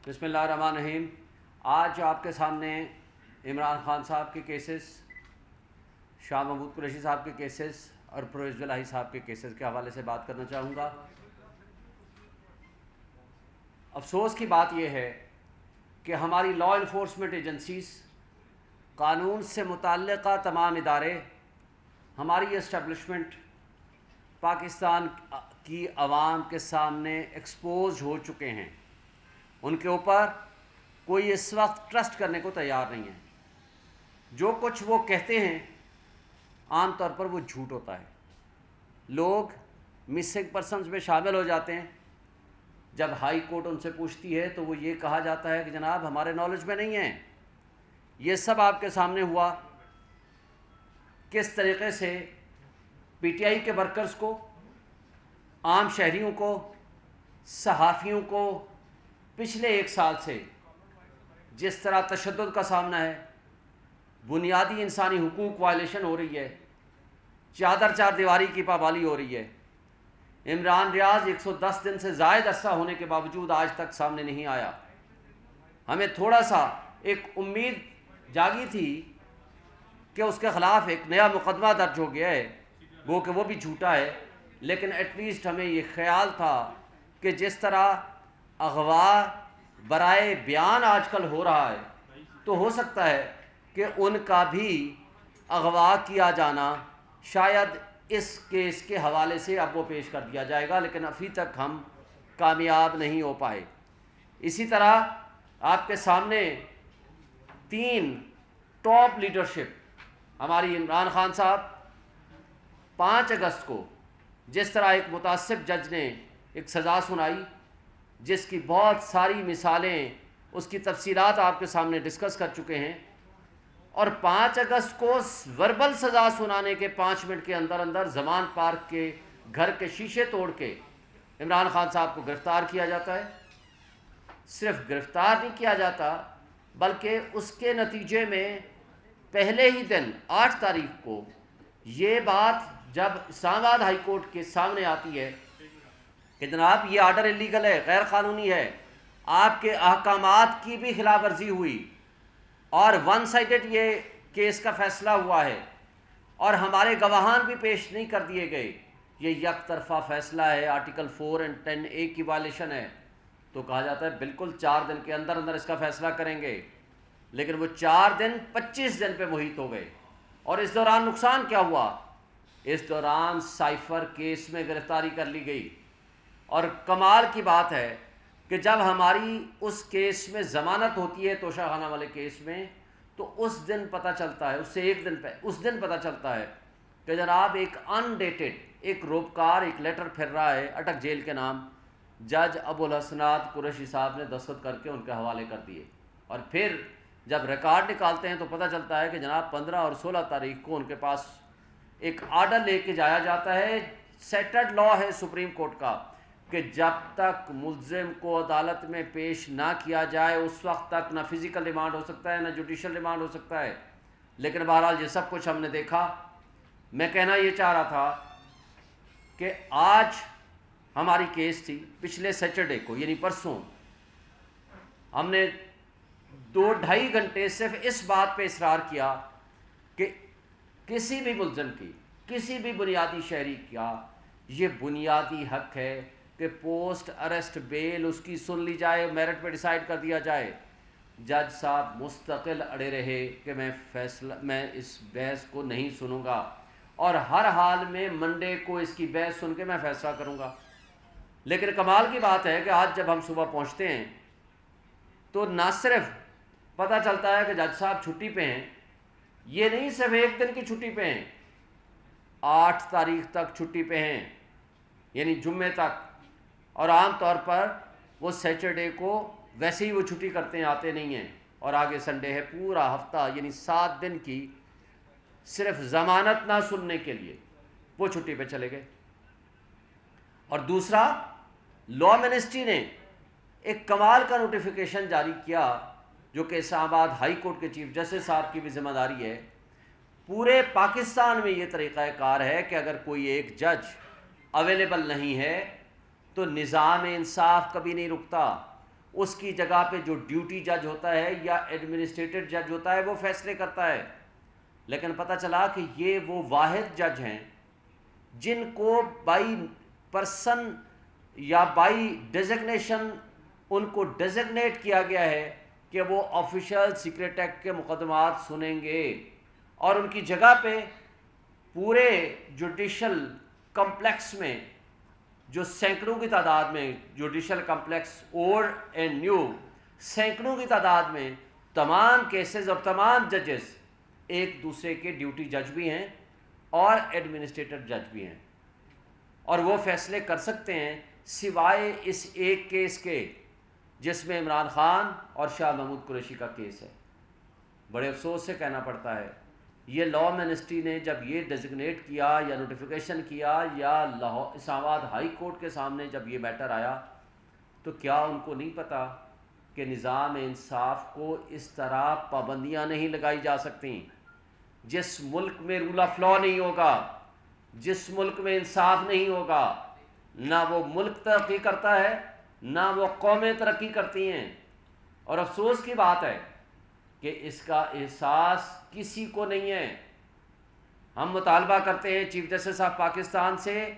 بسم اللہ الرحمن الرحیم۔ آج آپ کے سامنے عمران خان صاحب کے کیسز، شاہ محمود قریشی صاحب کے کیسز اور پرویز الہی صاحب کے کیسز کے حوالے سے بات کرنا چاہوں گا۔ افسوس کی بات یہ ہے کہ ہماری لا انفورسمنٹ ایجنسیز، قانون سے متعلقہ تمام ادارے، ہماری اسٹیبلشمنٹ پاکستان کی عوام کے سامنے ایکسپوز ہو چکے ہیں۔ ان کے اوپر کوئی اس وقت ٹرسٹ کرنے کو تیار نہیں ہے۔ جو کچھ وہ کہتے ہیں عام طور پر وہ جھوٹ ہوتا ہے۔ لوگ مسنگ پرسنز میں شامل ہو جاتے ہیں۔ جب ہائی کورٹ ان سے پوچھتی ہے تو وہ یہ کہا جاتا ہے کہ جناب ہمارے نالج میں نہیں ہیں۔ یہ سب آپ کے سامنے ہوا کس طریقے سے پی ٹی آئی کے ورکرز کو، عام شہریوں کو، صحافیوں کو پچھلے ایک سال سے جس طرح تشدد کا سامنا ہے، بنیادی انسانی حقوق وائلیشن ہو رہی ہے، چادر چار دیواری کی پابندی ہو رہی ہے۔ عمران ریاض 110 دن سے زائد عرصہ ہونے کے باوجود آج تک سامنے نہیں آیا۔ ہمیں تھوڑا سا ایک امید جاگی تھی کہ اس کے خلاف ایک نیا مقدمہ درج ہو گیا ہے، وہ کہ وہ بھی جھوٹا ہے، لیکن ایٹ لیسٹ ہمیں یہ خیال تھا کہ جس طرح اغوا برائے بیان آج کل ہو رہا ہے تو ہو سکتا ہے کہ ان کا بھی اغوا کیا جانا شاید اس کیس کے حوالے سے اب وہ پیش کر دیا جائے گا، لیکن ابھی تک ہم کامیاب نہیں ہو پائے۔ اسی طرح آپ کے سامنے 3 ٹاپ لیڈرشپ ہماری عمران خان صاحب 5 اگست کو جس طرح ایک متعصب جج نے ایک سزا سنائی، جس کی بہت ساری مثالیں، اس کی تفصیلات آپ کے سامنے ڈسکس کر چکے ہیں، اور 5 اگست کو وربل سزا سنانے کے 5 منٹ کے اندر اندر زمان پارک کے گھر کے شیشے توڑ کے عمران خان صاحب کو گرفتار کیا جاتا ہے۔ صرف گرفتار نہیں کیا جاتا بلکہ اس کے نتیجے میں پہلے ہی دن 8 تاریخ کو یہ بات جب اسلام آباد ہائی کورٹ کے سامنے آتی ہے کہ جناب یہ آرڈر انلیگل ہے، غیر قانونی ہے، آپ کے احکامات کی بھی خلاف ورزی ہوئی اور ون سائیڈڈ یہ کیس کا فیصلہ ہوا ہے اور ہمارے گواہان بھی پیش نہیں کر دیے گئے، یہ یک طرفہ فیصلہ ہے، آرٹیکل 4 اور 10A کی وائلیشن ہے، تو کہا جاتا ہے بالکل 4 دن کے اندر اندر اس کا فیصلہ کریں گے، لیکن وہ 4 دن 25 دن پہ محیط ہو گئے۔ اور اس دوران نقصان کیا ہوا؟ اس دوران سائفر کیس میں گرفتاری کر لی گئی، اور کمال کی بات ہے کہ جب ہماری اس کیس میں ضمانت ہوتی ہے توشہ خانہ والے کیس میں، تو اس دن پتہ چلتا ہے، اس سے ایک دن اس دن پتہ چلتا ہے کہ جناب ایک ان ڈیٹڈ ایک روپکار ایک لیٹر پھر رہا ہے اٹک جیل کے نام، جج ابو الحسنات قریشی صاحب نے دستخط کر کے ان کے حوالے کر دیے، اور پھر جب ریکارڈ نکالتے ہیں تو پتہ چلتا ہے کہ جناب 15 اور 16 تاریخ کو ان کے پاس ایک آرڈر لے کے جایا جاتا ہے۔ سیٹڈ لا ہے سپریم کورٹ کا کہ جب تک ملزم کو عدالت میں پیش نہ کیا جائے اس وقت تک نہ فزیکل ریمانڈ ہو سکتا ہے نہ جوڈیشل ریمانڈ ہو سکتا ہے، لیکن بہرحال یہ سب کچھ ہم نے دیکھا۔ میں کہنا یہ چاہ رہا تھا کہ آج ہماری کیس تھی، پچھلے سیٹرڈے کو یعنی پرسوں ہم نے 2-2.5 گھنٹے صرف اس بات پہ اصرار کیا کہ کسی بھی ملزم کی، کسی بھی بنیادی شہری کا یہ بنیادی حق ہے کہ پوسٹ اریسٹ بیل اس کی سن لی جائے، میرٹ پہ ڈیسائیڈ کر دیا جائے۔ جج صاحب مستقل اڑے رہے کہ میں اس بحث کو نہیں سنوں گا اور ہر حال میں منڈے کو اس کی بحث سن کے میں فیصلہ کروں گا۔ لیکن کمال کی بات ہے کہ آج جب ہم صبح پہنچتے ہیں تو نہ صرف پتہ چلتا ہے کہ جج صاحب چھٹی پہ ہیں، یہ نہیں صرف ایک دن کی چھٹی پہ ہیں، 8 تاریخ تک چھٹی پہ ہیں، یعنی جمعے تک، اور عام طور پر وہ سیٹرڈے کو ویسے ہی وہ چھٹی کرتے ہیں، آتے نہیں ہیں، اور آگے سنڈے ہے، پورا ہفتہ یعنی 7 دن کی صرف ضمانت نہ سننے کے لیے وہ چھٹی پہ چلے گئے۔ اور دوسرا، لا منسٹری نے ایک کمال کا نوٹیفیکیشن جاری کیا جو کہ اسلام آباد ہائی کورٹ کے چیف جسٹس صاحب کی بھی ذمہ داری ہے۔ پورے پاکستان میں یہ طریقہ کار ہے کہ اگر کوئی ایک جج اویلیبل نہیں ہے تو نظام انصاف کبھی نہیں رکتا، اس کی جگہ پہ جو ڈیوٹی جج ہوتا ہے یا ایڈمنسٹریٹر جج ہوتا ہے وہ فیصلے کرتا ہے. لیکن پتہ چلا کہ یہ وہ واحد جج ہیں جن کو بائی پرسن یا بائی ڈیزگنیشن ان کو ڈیزگنیٹ کیا گیا ہے کہ وہ آفیشل سیکریٹ ایکٹ کے مقدمات سنیں گے، اور ان کی جگہ پہ پورے جوڈیشل کمپلیکس میں جو سینکڑوں کی تعداد میں judicial complex old and new سینکڑوں کی تعداد میں تمام کیسز اور تمام ججز ایک دوسرے کے ڈیوٹی جج بھی ہیں اور ایڈمنسٹریٹر جج بھی ہیں، اور وہ فیصلے کر سکتے ہیں سوائے اس ایک کیس کے جس میں عمران خان اور شاہ محمود قریشی کا کیس ہے. بڑے افسوس سے کہنا پڑتا ہے یہ لاء منسٹری نے جب یہ ڈیزگنیٹ کیا یا نوٹیفیکیشن کیا یا اسلام آباد ہائی کورٹ کے سامنے جب یہ میٹر آیا تو کیا ان کو نہیں پتا کہ نظام انصاف کو اس طرح پابندیاں نہیں لگائی جا سکتیں؟ جس ملک میں رول آف لاء نہیں ہوگا، جس ملک میں انصاف نہیں ہوگا، نہ وہ ملک ترقی کرتا ہے نہ وہ قومیں ترقی کرتی ہیں. اور افسوس کی بات ہے کہ اس کا احساس کسی کو نہیں ہے. ہم مطالبہ کرتے ہیں چیف جسٹس آف پاکستان سے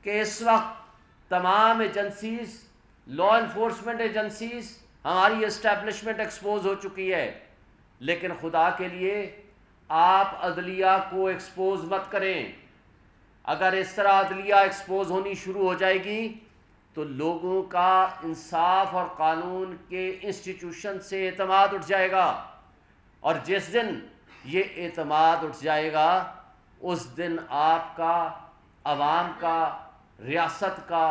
کہ اس وقت تمام ایجنسیز، لاء انفورسمنٹ ایجنسیز، ہماری اسٹیبلشمنٹ ایکسپوز ہو چکی ہے، لیکن خدا کے لیے آپ عدلیہ کو ایکسپوز مت کریں. اگر اس طرح عدلیہ ایکسپوز ہونی شروع ہو جائے گی تو لوگوں کا انصاف اور قانون کے انسٹیٹیوشن سے اعتماد اٹھ جائے گا، اور جس دن یہ اعتماد اٹھ جائے گا اس دن آپ کا، عوام کا، ریاست کا،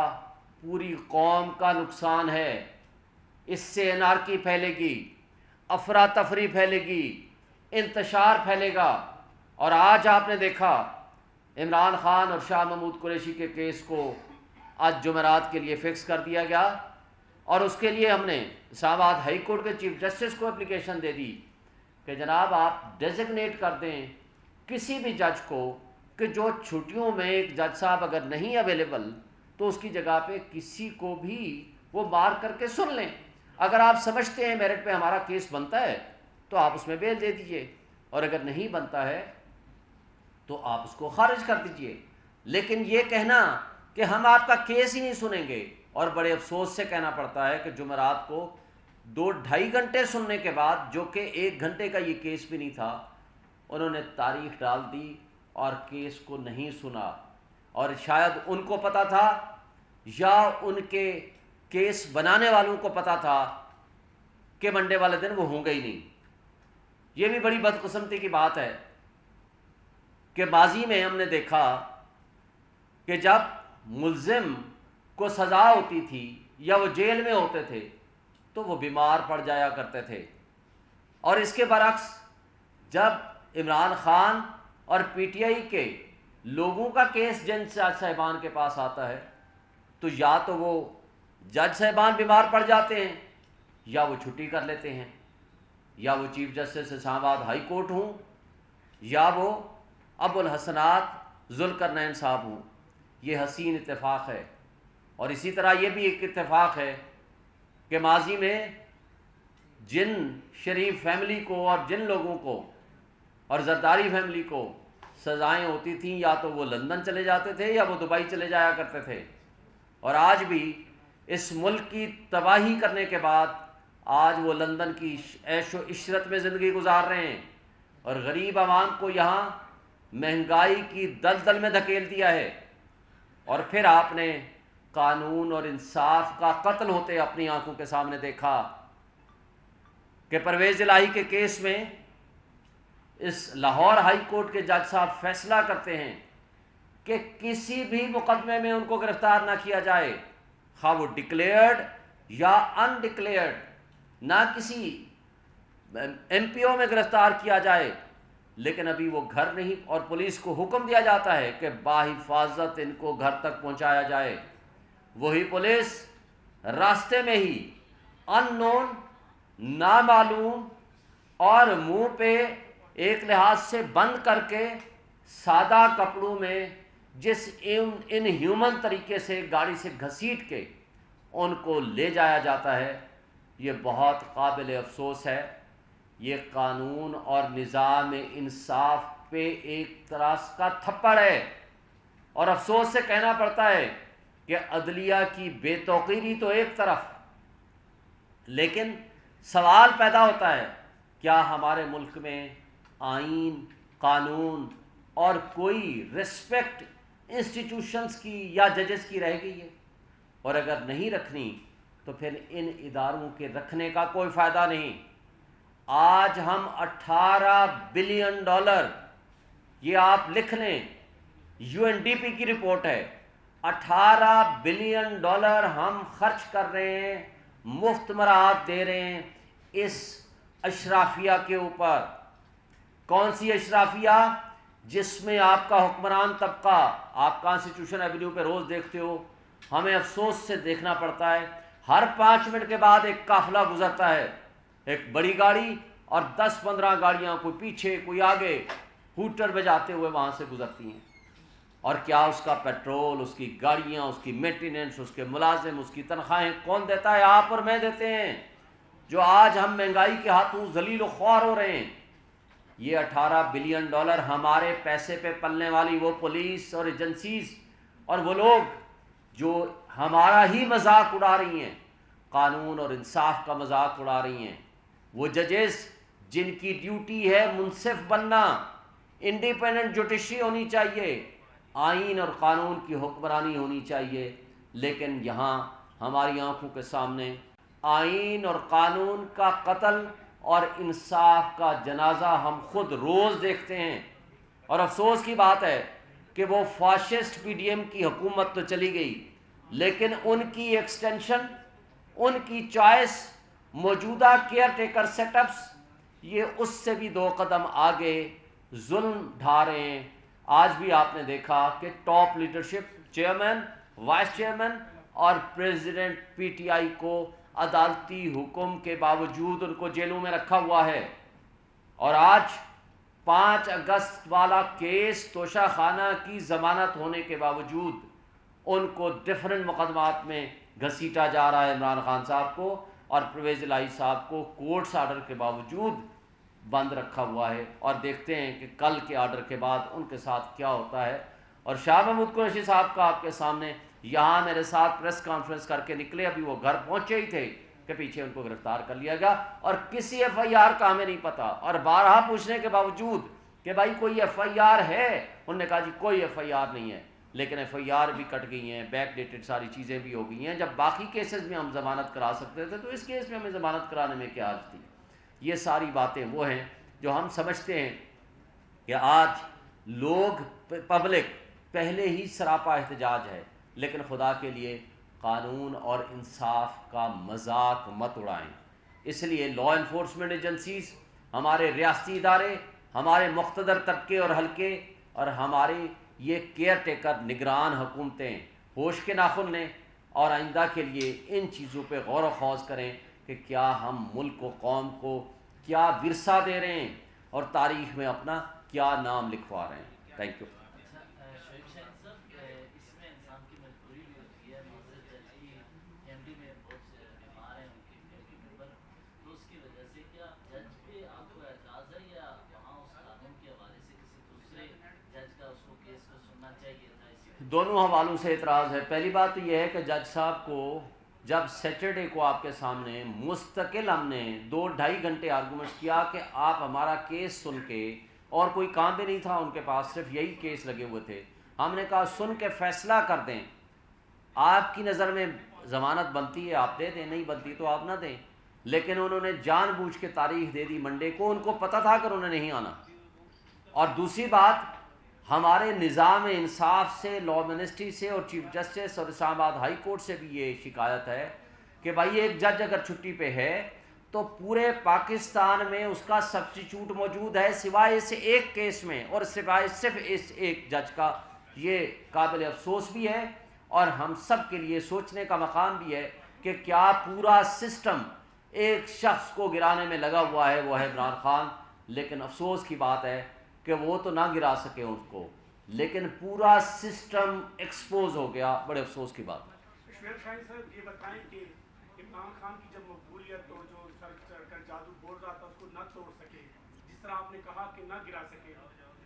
پوری قوم کا نقصان ہے. اس سے انارکی پھیلے گی، افراتفری پھیلے گی، انتشار پھیلے گا. اور آج آپ نے دیکھا عمران خان اور شاہ محمود قریشی کے کیس کو آج جمعرات کے لیے فکس کر دیا گیا، اور اس کے لیے ہم نے اسلام آباد ہائی کورٹ کے چیف جسٹس کو اپلیکیشن دے دی کہ جناب آپ ڈیزگنیٹ کر دیں کسی بھی جج کو کہ جو چھٹیوں میں ایک جج صاحب اگر نہیں اویلیبل تو اس کی جگہ پہ کسی کو بھی وہ بار کر کے سن لیں. اگر آپ سمجھتے ہیں میرٹ پہ ہمارا کیس بنتا ہے تو آپ اس میں بیل دے دیجئے، اور اگر نہیں بنتا ہے تو آپ اس کو خارج کر دیجئے. لیکن یہ کہنا کہ ہم آپ کا کیس ہی نہیں سنیں گے، اور بڑے افسوس سے کہنا پڑتا ہے کہ جمعرات کو 2-2.5 گھنٹے سننے کے بعد، جو کہ 1 گھنٹے کا یہ کیس بھی نہیں تھا، انہوں نے تاریخ ڈال دی اور کیس کو نہیں سنا. اور شاید ان کو پتا تھا یا ان کے کیس بنانے والوں کو پتا تھا کہ منڈے والے دن وہ ہوں گے ہی نہیں. یہ بھی بڑی بدقسمتی کی بات ہے کہ ماضی میں ہم نے دیکھا کہ جب ملزم کو سزا ہوتی تھی یا وہ جیل میں ہوتے تھے تو وہ بیمار پڑ جایا کرتے تھے، اور اس کے برعکس جب عمران خان اور پی ٹی آئی کے لوگوں کا کیس جج صاحبان کے پاس آتا ہے تو یا تو وہ جج صاحبان بیمار پڑ جاتے ہیں یا وہ چھٹی کر لیتے ہیں، یا وہ چیف جسٹس اسلام آباد ہائی کورٹ ہوں یا وہ ابو الحسنات ذوالقرنین صاحب ہوں. یہ حسین اتفاق ہے. اور اسی طرح یہ بھی ایک اتفاق ہے کہ ماضی میں جن شریف فیملی کو اور جن لوگوں کو اور زرداری فیملی کو سزائیں ہوتی تھیں یا تو وہ لندن چلے جاتے تھے یا وہ دبئی چلے جایا کرتے تھے، اور آج بھی اس ملک کی تباہی کرنے کے بعد آج وہ لندن کی عیش و عشرت میں زندگی گزار رہے ہیں، اور غریب عوام کو یہاں مہنگائی کی دلدل میں دھکیل دیا ہے. اور پھر آپ نے قانون اور انصاف کا قتل ہوتے اپنی آنکھوں کے سامنے دیکھا کہ پرویز الہی کے کیس میں اس لاہور ہائی کورٹ کے جج صاحب فیصلہ کرتے ہیں کہ کسی بھی مقدمے میں ان کو گرفتار نہ کیا جائے، خواہ وہ ڈکلیئرڈ یا ان ڈکلیئرڈ، نہ کسی ایم پی او میں گرفتار کیا جائے، لیکن ابھی وہ گھر نہیں، اور پولیس کو حکم دیا جاتا ہے کہ باحفاظت ان کو گھر تک پہنچایا جائے. وہی پولیس راستے میں ہی ان نون، نامعلوم اور منہ پہ ایک لحاظ سے بند کر کے سادہ کپڑوں میں جس ان ہیومن طریقے سے گاڑی سے گھسیٹ کے ان کو لے جایا جاتا ہے یہ بہت قابل افسوس ہے. یہ قانون اور نظام انصاف پہ ایک طرح کا تھپڑ ہے، اور افسوس سے کہنا پڑتا ہے کہ عدلیہ کی بے توقیری تو ایک طرف، لیکن سوال پیدا ہوتا ہے کیا ہمارے ملک میں آئین، قانون اور کوئی رسپیکٹ انسٹیٹیوشنز کی یا ججز کی رہ گئی ہے؟ اور اگر نہیں رکھنی تو پھر ان اداروں کے رکھنے کا کوئی فائدہ نہیں. آج ہم $18 بلین، یہ آپ لکھ لیں، UNDP کی رپورٹ ہے، $18 بلین ہم خرچ کر رہے ہیں، مفت مراحت دے رہے ہیں اس اشرافیہ کے اوپر. کون سی اشرافیہ؟ جس میں آپ کا حکمران طبقہ، آپ کانسٹیٹیوشن ایونیو پہ روز دیکھتے ہو، ہمیں افسوس سے دیکھنا پڑتا ہے ہر 5 منٹ کے بعد ایک قافلہ گزرتا ہے، ایک بڑی گاڑی اور 10-15 گاڑیاں، کوئی پیچھے کوئی آگے، ہوٹر بجاتے ہوئے وہاں سے گزرتی ہیں. اور کیا اس کا پیٹرول، اس کی گاڑیاں، اس کی مینٹیننس، اس کے ملازم، اس کی تنخواہیں کون دیتا ہے؟ آپ اور میں دیتے ہیں، جو آج ہم مہنگائی کے ہاتھوں ذلیل و خوار ہو رہے ہیں. یہ $18 بلین ہمارے پیسے پہ پلنے والی وہ پولیس اور ایجنسیز اور وہ لوگ جو ہمارا ہی مذاق اڑا رہی ہیں، قانون اور انصاف کا مذاق اڑا رہی ہیں، وہ ججز جن کی ڈیوٹی ہے منصف بننا، انڈیپینڈنٹ جوڈیشری ہونی چاہیے، آئین اور قانون کی حکمرانی ہونی چاہیے، لیکن یہاں ہماری آنکھوں کے سامنے آئین اور قانون کا قتل اور انصاف کا جنازہ ہم خود روز دیکھتے ہیں. اور افسوس کی بات ہے کہ وہ فاشسٹ PDM کی حکومت تو چلی گئی، لیکن ان کی ایکسٹینشن، ان کی چوائس، موجودہ کیئر ٹیکر سیٹ اپس، یہ اس سے بھی 2 قدم آگے ظلم ڈھا رہے ہیں. آج بھی آپ نے دیکھا کہ top leadership, chairman, vice chairman اور پریزیڈنٹ PTI کو عدالتی حکم کے باوجود ان کو جیلوں میں رکھا ہوا ہے. اور آج 5 اگست والا کیس توشہ خانہ کی ضمانت ہونے کے باوجود ان کو ڈفرنٹ مقدمات میں گھسیٹا جا رہا ہے. عمران خان صاحب کو اور پرویز الہی صاحب کو کورٹس آرڈر کے باوجود بند رکھا ہوا ہے، اور دیکھتے ہیں کہ کل کے آرڈر کے بعد ان کے ساتھ کیا ہوتا ہے. اور شاہ محمود قریشی صاحب کا آپ کے سامنے یہاں میرے ساتھ پریس کانفرنس کر کے نکلے، ابھی وہ گھر پہنچے ہی تھے کہ پیچھے ان کو گرفتار کر لیا گیا، اور کسی FIR کا ہمیں نہیں پتا. اور بارہا پوچھنے کے باوجود کہ بھائی کوئی FIR ہے، انہوں نے کہا جی کوئی FIR نہیں ہے. لیکن FIR بھی کٹ گئی ہیں، بیک ڈیٹڈ ساری چیزیں بھی ہو گئی ہیں. جب باقی کیسز میں ہم ضمانت کرا سکتے تھے تو اس کیس میں ہمیں ضمانت کرانے میں کیا حرج تھی؟ یہ ساری باتیں وہ ہیں جو ہم سمجھتے ہیں کہ آج لوگ، پبلک پہلے ہی سراپا احتجاج ہے، لیکن خدا کے لیے قانون اور انصاف کا مذاق مت اڑائیں. اس لیے لا انفورسمنٹ ایجنسیز، ہمارے ریاستی ادارے، ہمارے مقتدر طبقے اور حلقے، اور ہمارے یہ کیئر ٹیکر نگران حکومتیں ہوش کے ناخن لیں اور آئندہ کے لیے ان چیزوں پہ غور و خوض کریں کہ کیا ہم ملک و قوم کو کیا ورثہ دے رہے ہیں اور تاریخ میں اپنا کیا نام لکھوا رہے ہیں. Thank you. دونوں حوالوں سے اعتراض ہے. پہلی بات تو یہ ہے کہ جج صاحب کو جب سیٹرڈے کو آپ کے سامنے مستقل ہم نے 2-2.5 گھنٹے آرگومنٹس کیا کہ آپ ہمارا کیس سن کے، اور کوئی کام بھی نہیں تھا ان کے پاس، صرف یہی کیس لگے ہوئے تھے، ہم نے کہا سن کے فیصلہ کر دیں، آپ کی نظر میں ضمانت بنتی ہے آپ دے دیں، نہیں بنتی تو آپ نہ دیں. لیکن انہوں نے جان بوجھ کے تاریخ دے دی منڈے کو، ان کو پتہ تھا کہ انہوں نے نہیں آنا. اور دوسری بات، ہمارے نظام انصاف سے، لا منسٹری سے اور چیف جسٹس اور اسلام آباد ہائی کورٹ سے بھی یہ شکایت ہے کہ بھائی ایک جج اگر چھٹی پہ ہے تو پورے پاکستان میں اس کا سبسٹیچیوٹ موجود ہے سوائے اس ایک کیس میں، اور سوائے صرف اس ایک جج کا. یہ قابل افسوس بھی ہے اور ہم سب کے لیے سوچنے کا مقام بھی ہے کہ کیا پورا سسٹم ایک شخص کو گرانے میں لگا ہوا ہے، وہ ہے عمران خان. لیکن افسوس کی بات ہے کہ وہ تو نہ گرا سکے اس کو، لیکن پورا سسٹم ایکسپوز ہو گیا. بڑے افسوس کی بات ہے. شعیب صاحب یہ بتائیں کہ عمران خان کی جب مقبولیت تو جو سر چڑھ کر جادو بول رہا تھا اس کو نہ توڑ سکے، جس طرح آپ نے کہا کہ نہ گرا سکے،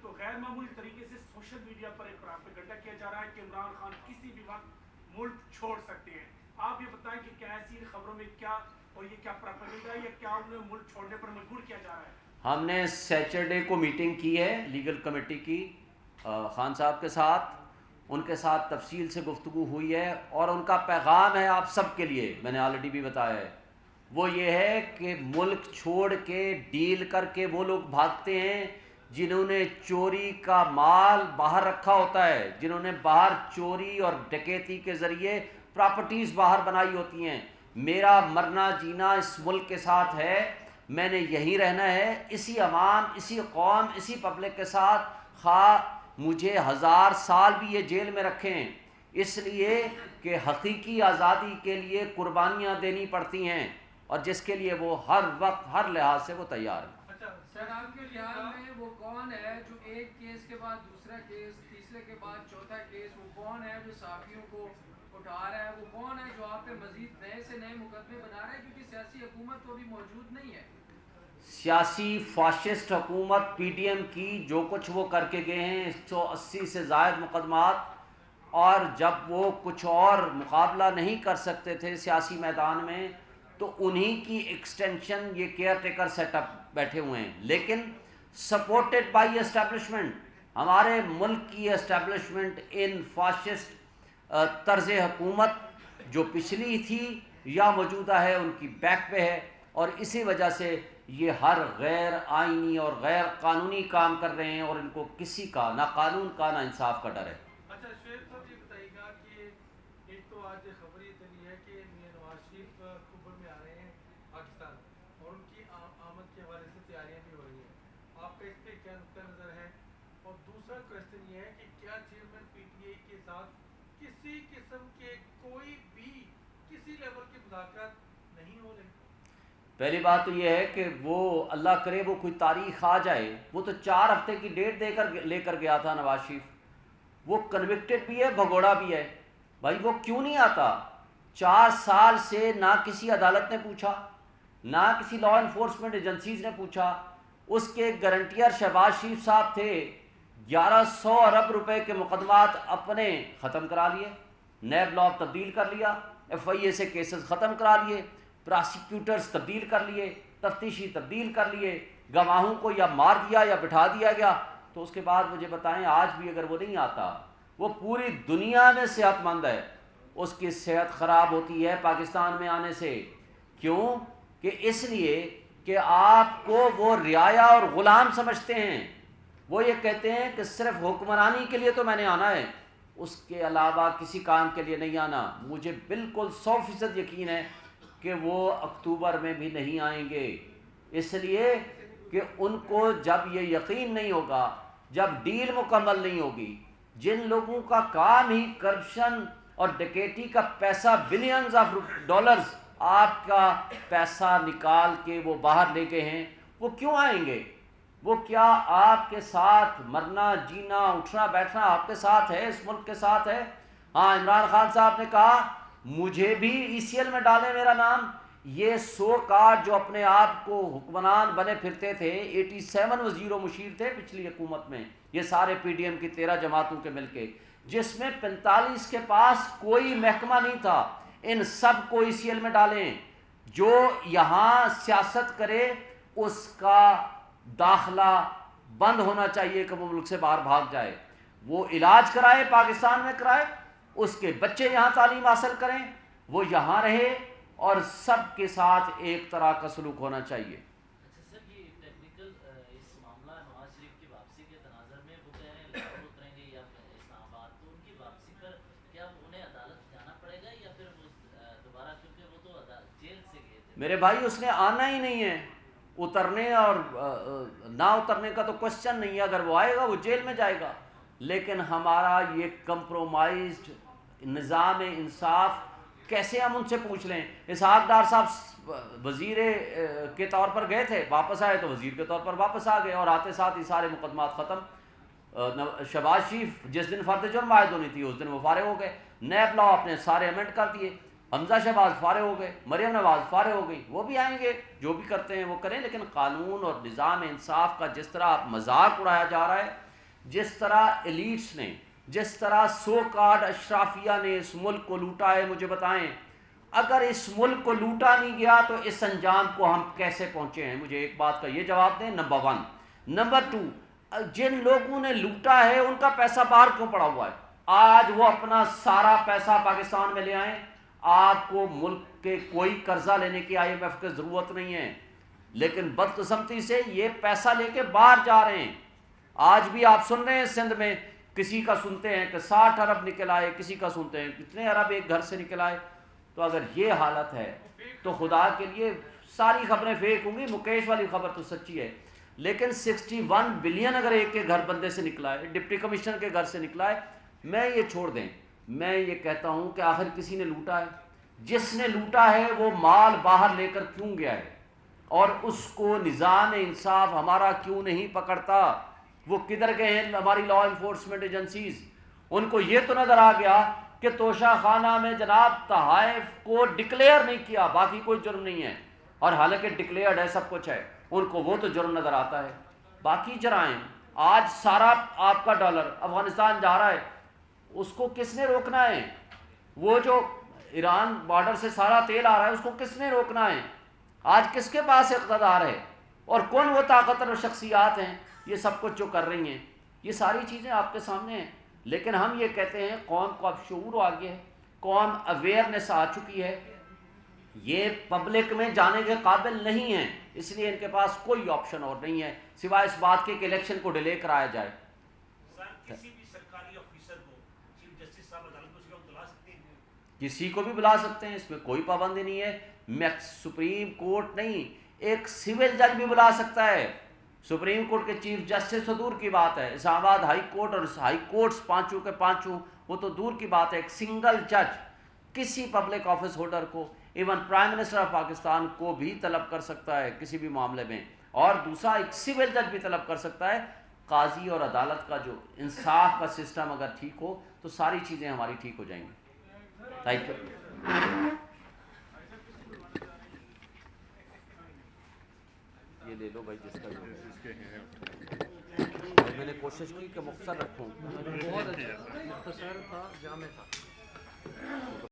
تو غیر معمولی طریقے سے سوشل میڈیا پر ایک پروپیگنڈا کیا جا رہا ہے کہ عمران خان کسی بھی وقت ملک چھوڑ سکتے ہیں. آپ یہ بتائیں کہ کیا ایسی خبروں میں کیا، اور یہ کیا پروپیگنڈا ہے یا کیا انہیں ملک چھوڑنے پر مجبور کیا جا رہا ہے؟ ہم نے سیچرڈے کو میٹنگ کی ہے لیگل کمیٹی کی خان صاحب کے ساتھ، ان کے ساتھ تفصیل سے گفتگو ہوئی ہے، اور ان کا پیغام ہے آپ سب کے لیے، میں نے آلریڈی بھی بتایا ہے، وہ یہ ہے کہ ملک چھوڑ کے ڈیل کر کے وہ لوگ بھاگتے ہیں جنہوں نے چوری کا مال باہر رکھا ہوتا ہے، جنہوں نے باہر چوری اور ڈکیتی کے ذریعے پراپرٹیز باہر بنائی ہوتی ہیں. میرا مرنا جینا اس ملک کے ساتھ ہے، میں نے یہی رہنا ہے، اسی عوام، اسی قوم، اسی پبلک کے ساتھ، خواہ مجھے 1000 سال بھی یہ جیل میں رکھیں، اس لیے کہ حقیقی آزادی کے لیے قربانیاں دینی پڑتی ہیں، اور جس کے لیے وہ ہر وقت ہر لحاظ سے وہ تیار ہیں. سر آپ کے خیال میں وہ کون ہے جو ایک کیس کے بعد دوسرا کیس، تیسرے کے بعد چوتھا کیس، وہ کون ہے جو صحافیوں کو اٹھا رہا ہے، وہ کون ہے جو آپ پہ مزید نئے سے نئے مقدمے بنا رہا ہے، کیونکہ سیاسی حکومت تو ابھی موجود نہیں ہے؟ سیاسی فاشسٹ حکومت پی ڈی ایم کی جو کچھ وہ کر کے گئے ہیں، 180 سے زائد مقدمات، اور جب وہ کچھ اور مقابلہ نہیں کر سکتے تھے سیاسی میدان میں تو انہی کی ایکسٹینشن یہ کیئر ٹیکر سیٹ اپ بیٹھے ہوئے ہیں، لیکن سپورٹڈ بائی اسٹیبلشمنٹ، ہمارے ملک کی اسٹیبلشمنٹ ان فاشسٹ طرز حکومت جو پچھلی تھی یا موجودہ ہے ان کی بیک پہ ہے، اور اسی وجہ سے یہ ہر غیر آئینی اور غیر قانونی کام کر رہے ہیں، اور ان کو کسی کا نہ قانون کا نہ انصاف کا ڈر ہے. اچھا شعیب صاحب یہ بتائیے گا کہ ایک تو آج خبر یہ چلی ہے کہ میاں نواز شریف اکتوبر میں آ رہے ہیں پاکستان، اور ان کی آمد کے حوالے سے تیاریاں بھی ہو رہی ہیں، آپ کا اس پہ کیا نقطہ نظر ہے؟ اور دوسرا کویشچن یہ ہے کہ کیا چیئرمین پی ٹی آئی کے ساتھ کسی قسم کے کوئی بھی کسی لیول کے مذاکرات نہیں ہو رہے؟ پہلی بات تو یہ ہے کہ وہ اللہ کرے وہ کوئی تاریخ آ جائے، وہ تو 4 ہفتے کی ڈیٹ لے کر گیا تھا نواز شریف، وہ کنوکٹڈ بھی ہے، بھگوڑا بھی ہے. بھائی وہ کیوں نہیں آتا؟ 4 سال سے نہ کسی عدالت نے پوچھا، نہ کسی لا انفورسمنٹ ایجنسیز نے پوچھا. اس کے گارنٹیئر شہباز شریف صاحب تھے، 1100 ارب روپے کے مقدمات اپنے ختم کرا لیے، نیب لا تبدیل کر لیا، ایف آئی اے سے کیسز ختم کرا لیے، پراسیکیوٹرز تبدیل کر لیے، تفتیشی تبدیل کر لیے، گواہوں کو یا مار دیا یا بٹھا دیا گیا. تو اس کے بعد مجھے بتائیں آج بھی اگر وہ نہیں آتا، وہ پوری دنیا میں صحت مند ہے، اس کی صحت خراب ہوتی ہے پاکستان میں آنے سے. کیوں؟ کہ اس لیے کہ آپ کو وہ رعایا اور غلام سمجھتے ہیں. وہ یہ کہتے ہیں کہ صرف حکمرانی کے لیے تو میں نے آنا ہے، اس کے علاوہ کسی کام کے لیے نہیں آنا. مجھے بالکل 100% یقین ہے کہ وہ اکتوبر میں بھی نہیں آئیں گے، اس لیے کہ ان کو جب یہ یقین نہیں ہوگا، جب ڈیل مکمل نہیں ہوگی، جن لوگوں کا کام ہی کرپشن اور ڈکیٹی کا پیسہ بلینز آف ڈالرز آپ کا پیسہ نکال کے وہ باہر لے گئے ہیں، وہ کیوں آئیں گے؟ وہ کیا آپ کے ساتھ مرنا جینا اٹھنا بیٹھنا آپ کے ساتھ ہے، اس ملک کے ساتھ ہے؟ ہاں عمران خان صاحب نے کہا مجھے بھی ای سی ایل میں ڈالیں میرا نام. یہ 100 کارڈ جو اپنے آپ کو حکمران بنے پھرتے تھے، 87 وزیر و مشیر تھے پچھلی حکومت میں، یہ سارے پی ڈی ایم کی 13 جماعتوں کے مل کے، جس میں 45 کے پاس کوئی محکمہ نہیں تھا. ان سب کو ای سی ایل میں ڈالیں. جو یہاں سیاست کرے اس کا داخلہ بند ہونا چاہیے کہ وہ ملک سے باہر بھاگ جائے. وہ علاج کرائے پاکستان میں کرائے، اس کے بچے یہاں تعلیم حاصل کریں، وہ یہاں رہے، اور سب کے ساتھ ایک طرح کا سلوک ہونا چاہیے. اچھا سر، یہ ٹیکنیکل اس معاملہ نواز شریف کی واپسی کے تناظر میں وہ کہہ رہے ہیں لاہور اتریں گے یا اسلام آباد، تو ان کی واپسی پر کیا انہیں عدالت جانا پڑے گا یا پھر وہ دوبارہ، کیونکہ وہ تو جیل سے گئے تھے؟ میرے بھائی اس نے آنا ہی نہیں ہے، اترنے اور نہ اترنے کا تو کوشچن نہیں ہے. اگر وہ آئے گا وہ جیل میں جائے گا. لیکن ہمارا یہ کمپرومائزڈ نظام انصاف کیسے ہم ان سے پوچھ لیں؟ اسحاق ڈار صاحب وزیر کے طور پر گئے تھے، واپس آئے تو وزیر کے طور پر واپس آ گئے، اور آتے ساتھ ہی سارے مقدمات ختم. شہباز شریف جس دن فرد جرم عائد ہونی تھی اس دن وہ فارغ ہو گئے. نیب لا اپنے سارے امینڈ کر دیے. حمزہ شہباز فارغ ہو گئے، مریم نواز فارغ ہو گئی، وہ بھی آئیں گے، جو بھی کرتے ہیں وہ کریں، لیکن قانون اور نظام انصاف کا جس طرح آپ مذاق اڑایا جا رہا ہے، جس طرح ایلیٹس نے، جس طرح سو کارڈ اشرافیہ نے اس ملک کو لوٹا ہے، مجھے بتائیں اگر اس ملک کو لوٹا نہیں گیا تو اس انجام کو ہم کیسے پہنچے ہیں؟ مجھے ایک بات کا یہ جواب دیں، نمبر 1۔ نمبر 2، جن لوگوں نے لوٹا ہے ان کا پیسہ باہر کیوں پڑا ہوا ہے؟ آج وہ اپنا سارا پیسہ پاکستان میں لے آئیں، آپ کو ملک کے کوئی قرضہ لینے کی IMF کی ضرورت نہیں ہے، لیکن بدقسمتی سے یہ پیسہ لے کے باہر جا رہے ہیں۔ آج بھی آپ سن رہے ہیں سندھ میں کسی کا سنتے ہیں کہ 60 ارب نکل آئے، کسی کا سنتے ہیں کتنے ارب ایک گھر سے نکل آئے۔ تو اگر یہ حالت ہے تو خدا کے لیے ساری خبریں فیک ہوں گی، مکیش والی خبر تو سچی ہے، لیکن 61 بلین اگر ایک کے گھر بندے سے نکلا ہے، ڈپٹی کمشنر کے گھر سے نکلا ہے، میں یہ چھوڑ دیں، میں یہ کہتا ہوں کہ آخر کسی نے لوٹا ہے، جس نے لوٹا ہے وہ مال باہر لے کر کیوں گیا ہے، اور اس کو نظام انصاف ہمارا کیوں نہیں پکڑتا؟ وہ کدھر گئے ہیں ہماری لا انفورسمنٹ ایجنسیز؟ ان کو یہ تو نظر آ گیا کہ توشہ خانہ میں جناب تحائف کو ڈکلیئر نہیں کیا، باقی کوئی جرم نہیں ہے، اور حالانکہ ڈکلیئرڈ ہے، سب کچھ ہے، ان کو وہ تو جرم نظر آتا ہے۔ باقی جرائم، آج سارا آپ کا ڈالر افغانستان جا رہا ہے، اس کو کس نے روکنا ہے؟ وہ جو ایران بارڈر سے سارا تیل آ رہا ہے، اس کو کس نے روکنا ہے؟ آج کس کے پاس اقتدار ہے، اور کون وہ طاقتور شخصیات ہیں یہ سب کچھ جو کر رہی ہیں؟ یہ ساری چیزیں آپ کے سامنے ہیں، لیکن ہم یہ کہتے ہیں قوم کو اب شعور آ گیا ہے، قوم اویئرنیس آ چکی ہے، یہ پبلک میں جانے کے قابل نہیں ہیں، اس لیے ان کے پاس کوئی آپشن اور نہیں ہے سوائے اس بات کے کہ الیکشن کو ڈیلے کرایا جائے۔ کسی بھی سرکاری آفیسر کو چیف جسٹس صاحب عدالت میں بلا سکتے ہیں، کسی کو بھی بلا سکتے ہیں، اس میں کوئی پابندی نہیں ہے، سپریم کورٹ نہیں، ایک سول جج بھی بلا سکتا ہے، سپریم کورٹ کے چیف جسٹس تو دور کی بات ہے، اسلام آباد ہائی کورٹ اور ہائی کورٹس پانچوں کے پانچوں وہ تو دور کی بات ہے، ایک سنگل جج کسی پبلک آفس ہولڈر کو، even prime minister of Pakistan کو بھی طلب کر سکتا ہے کسی بھی معاملے میں، اور دوسرا ایک سول جج بھی طلب کر سکتا ہے۔ قاضی اور عدالت کا جو انصاف کا سسٹم اگر ٹھیک ہو تو ساری چیزیں ہماری ٹھیک ہو جائیں گی۔ Thank you. یہ لے لو بھائی جس کا میں نے کوشش کی کہ مختصر رکھوں، بہت اچھا، مختصر تھا، جامع تھا۔